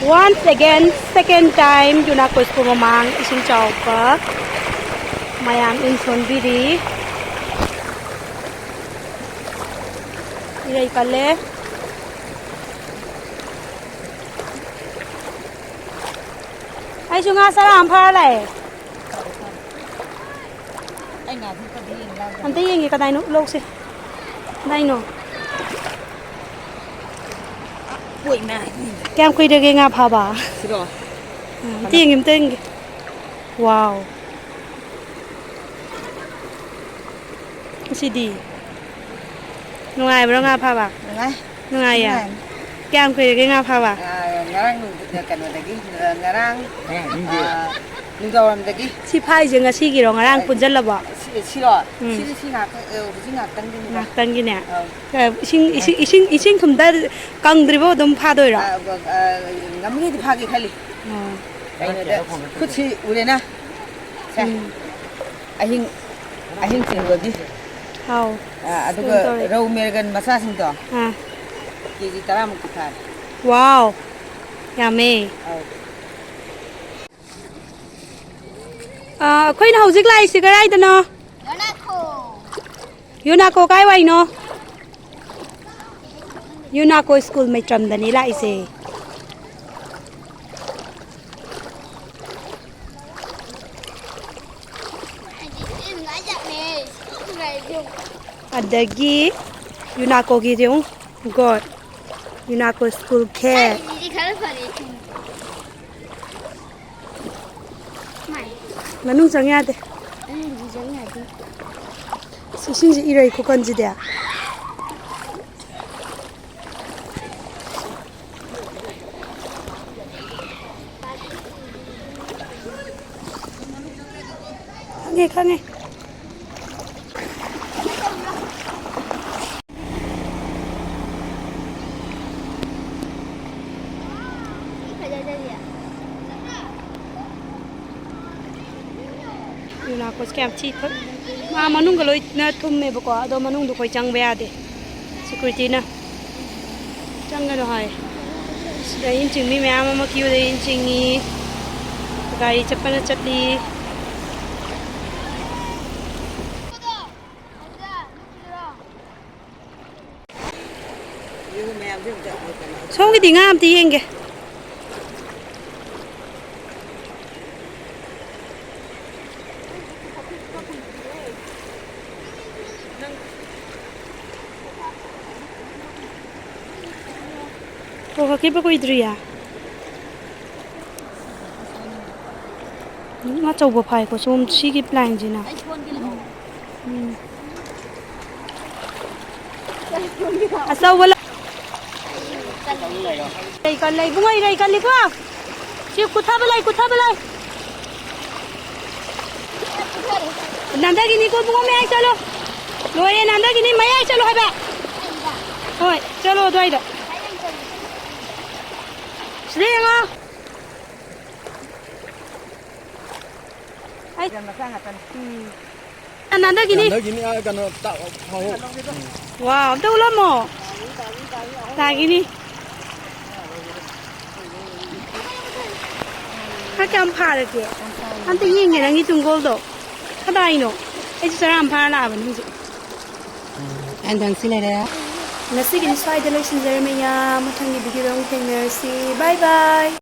Once again, second time, unacco school mamang ising chaokhre. Mayam in sonbiri. Iray kale. Ay sunga saram phari. Ay nga dito din lang. Ante yengi kadai no lok se. Dai no. Uy na. Kem kui de nga phaba. Siro. Ante yengi mteng. Wow. Sidi. Nungai bro nga phaba. Nungai. Nungai ya. Kem kui de nga phaba. Ngarang kanodagi ngarang nungdawramdagi Si phai je ngasi gi ro ngarang punjal laba. Siro. Si ngaktan din. Ngaktan gi ne. Ising thumda kangdribo dum phadoi ra. Ngamni di phagi khali. Kainoda khuchi urena. Sa ahing chingodi. Hau. Aduga rau mergan masa sing to. Keji 10 muk thar. Wow. Yummy. Khoi na hojik lai si garai da no. Unacco kai wai no. Unacco school mai tram da ni lai se. Adagi Unacco gi jung god Unacco school care manung sang ya de sing ji irai ko kan ji de khane Unacco scam chi thot ma manung galoi na thum me bako ado manung du khoi chang ba de security na chang ga do hai da in ching mi ma ma kyu de in ching ni gari chapana chatli Songi di ngam ti yenge Kok kipa ko idriya ma chau ba phai ko som chi ki plan ji na Asau wala Rai kan lai bungai rai kan likwa chi kutha belai Nanda gini ko bunga me ai chalo Lore nanda gini mai ai chalo haba Hoi chalo doi da Sringa Ai Nanda gini ai kan tạo hào hùng. Wow đâu lắm mò Ta gini Ha kam phar ke Ante yenge nang itung gol do Kadai no Ai saram phar la ban hu Anh đang xin lại Nasi gini swai de loisin jeremia muthang ni video ong thengner si bye bye